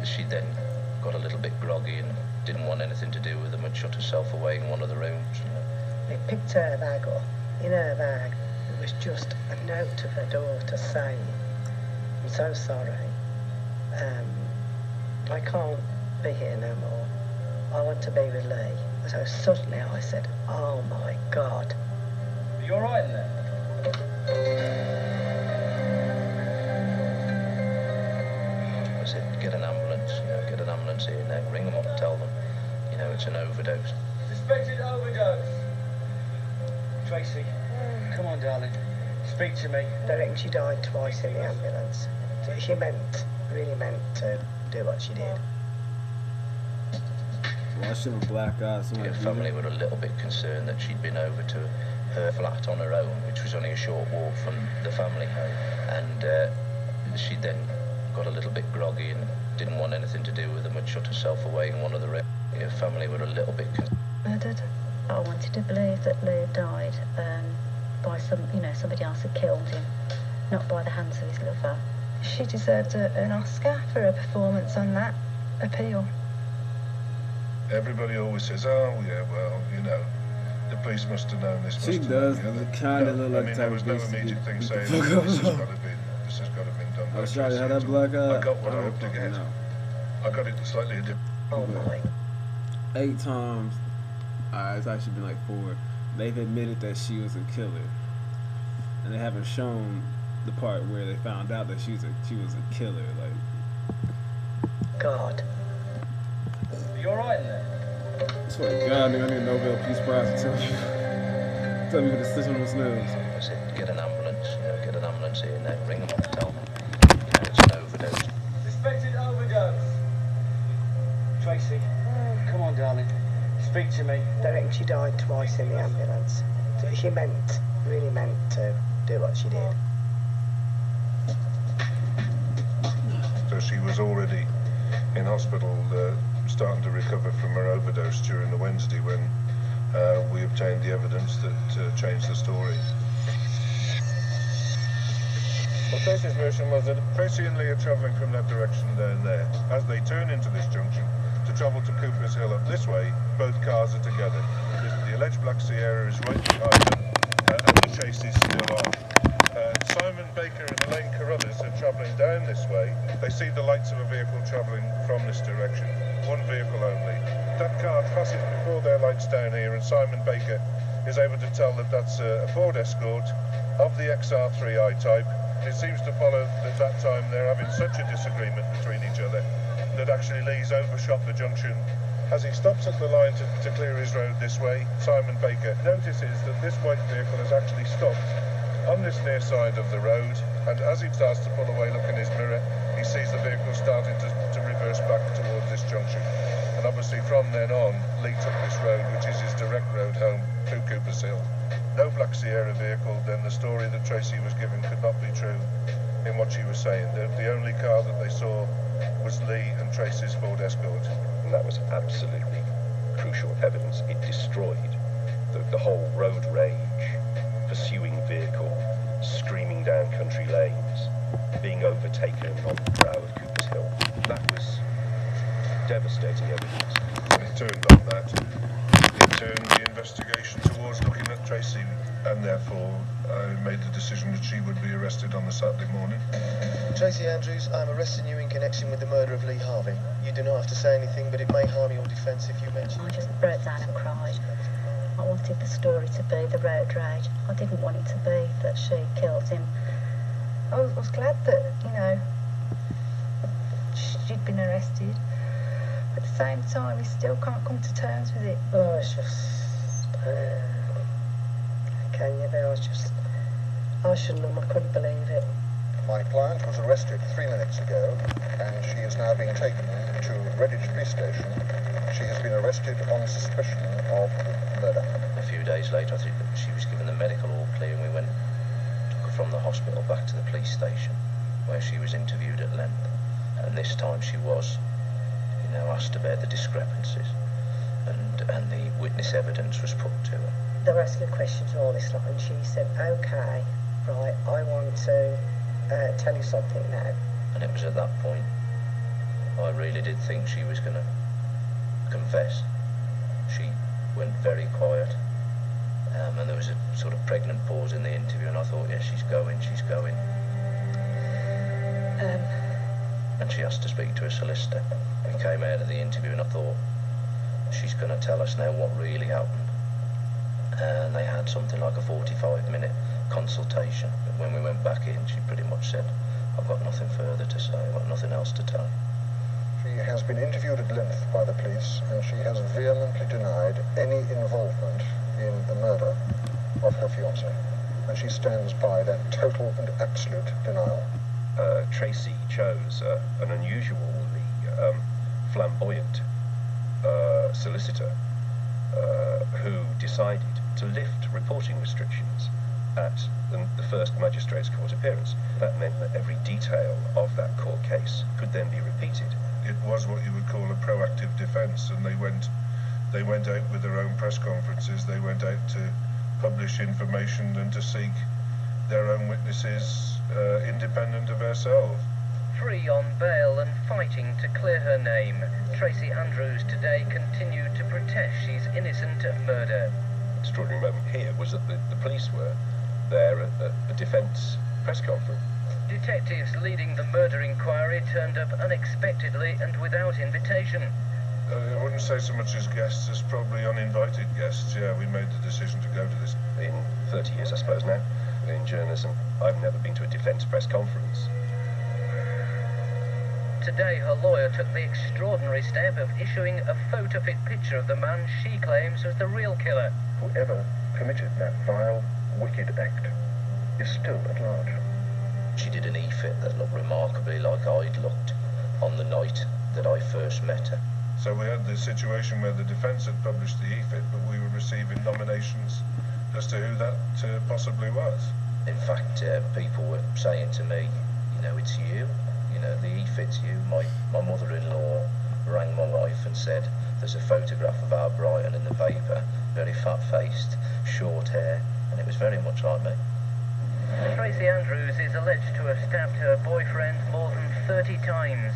She then got a little bit groggy and didn't want anything to do with them and shut herself away in one of the rooms. They picked her bag up. In her bag, it was just a note of her daughter saying, "I'm so sorry. I can't be here no more. I want to be with Lee." So suddenly I said, "Oh my God." Are you all right in there? I said, get an ambulance, get an ambulance here now, ring them up and tell them, it's an overdose. Suspected overdose. Tracy, come on, darling. Speak to me. They reckon she died twice in the ambulance. She really meant to do what she did. Why should have a black eye? Her family were a little bit concerned that she'd been over to her flat on her own, which was only a short walk from the family home, and she then got a little bit groggy and didn't want anything to do with them and shut herself away in one of the rooms. Her family were a little bit murdered. I wanted to believe that Lee died by somebody else had killed him, not by the hands of his lover. She deserved an Oscar for her performance on that appeal. Everybody always says, "Oh, yeah, well, the police must have known this." She does kind of look like there was no immediate thing saying, this has got to have been done. I was trying to have that black eye. I got what I hoped to get. I got it slightly different. Oh my. 8 times, it's actually been like 4. They've admitted that she was a killer. And they haven't shown the part where they found out that she was a killer. God. Are you alright in there? I swear to God, nigga, I need a Nobel Peace Prize to tell me who the system was knows. I said, get an ambulance here now, ring them up and tell them, it's an overdose. Suspected overdose. Tracy, come on, darling. Speak to me. They reckon she died twice in the ambulance. She really meant to do what she did. So she was already in hospital, starting to recover from her overdose during the Wednesday when we obtained the evidence that changed the story. Well, Tracy's version was that Tracy and Lee are travelling from that direction down there. As they turn into this junction to travel to Cooper's Hill up this way, both cars are together. The alleged Black Sierra is right behind them, and the chase is still on. Simon Baker and Elaine Carruthers are travelling down this way. They see the lights of a vehicle travelling from this direction. One vehicle only. That car passes before their lights down here, and Simon Baker is able to tell that that's a Ford Escort of the XR3i type. It seems to follow that that time they're having such a disagreement between each other that actually Lee's overshot the junction. As he stops at the line to clear his road this way, Simon Baker notices that this white vehicle has actually stopped on this near side of the road, and as he starts to pull away, look in his mirror, he sees the vehicle starting to reverse back towards this junction. And obviously from then on, Lee took this road, which is his direct road home through Cooper's Hill. No Black Sierra vehicle, then the story that Tracy was given could not be true in what she was saying. The only car that they saw was Lee and Tracy's Ford Escort. And that was absolutely crucial evidence. It destroyed the whole road rage, pursuing vehicle, screaming down country lanes, being overtaken on the brow of Cooper's Hill. That was devastating evidence. And it turned on that. It turned the investigation towards looking at Tracy, and therefore I made the decision that she would be arrested on the Saturday morning. Tracy Andrews, I'm arresting you in connection with the murder of Lee Harvey. You do not have to say anything, but it may harm your defence if you mention it. I just broke down and cried. I wanted the story to be the road rage. I didn't want it to be that she killed him. I was glad that, she'd been arrested. At the same time, we still can't come to terms with it. Oh, it's just... can you be? I shouldn't have, I couldn't believe it. My client was arrested 3 minutes ago, and she is now being taken to Redditch Police Station. She has been arrested on suspicion of murder. A few days later, I think she was given the medical all clear, and we took her from the hospital back to the police station, where she was interviewed at length. And this time she was, asked about the discrepancies, and the witness evidence was put to her. They were asking questions and all this lot, and she said, "Okay, right, I want to tell you something now." And it was at that point I really did think she was going to confess. She went very quiet, and there was a sort of pregnant pause in the interview, and I thought, yeah, she's going. And she asked to speak to a solicitor. We came out of the interview and I thought, she's going to tell us now what really happened. And they had something like a 45-minute consultation. But when we went back in, she pretty much said, I've got nothing further to say, I've got nothing else to tell. She has been interviewed at length by the police, and she has vehemently denied any involvement in the murder of her fiancé. And she stands by that total and absolute denial. Tracy chose an unusually flamboyant solicitor who decided to lift reporting restrictions at the first magistrate's court appearance. That meant that every detail of that court case could then be repeated. It was what you would call a proactive defence, and they went out with their own press conferences. They went out to publish information and to seek their own witnesses independent of herself. Free on bail and fighting to clear her name, Tracy Andrews today continued to protest she's innocent of murder. The extraordinary moment here was that the police were there at a defence press conference. Detectives leading the murder inquiry turned up unexpectedly and without invitation. I wouldn't say so much as guests as probably uninvited guests. Yeah, we made the decision to go to this. In 30 years, I suppose now, in journalism, I've never been to a defence press conference. Today, her lawyer took the extraordinary step of issuing a photo-fit picture of the man she claims was the real killer. Whoever committed that vile, wicked act is still at large. She did an e-fit that looked remarkably like I'd looked on the night that I first met her. So we had this situation where the defence had published the e-fit, but we were receiving nominations as to who that possibly was. In fact, people were saying to me, you know, it's you. You know, the e-fit's you. My mother-in-law rang my wife and said, there's a photograph of our Brighton in the paper, very fat-faced, short hair, and it was very much like me. Tracy Andrews is alleged to have stabbed her boyfriend more than 30 times.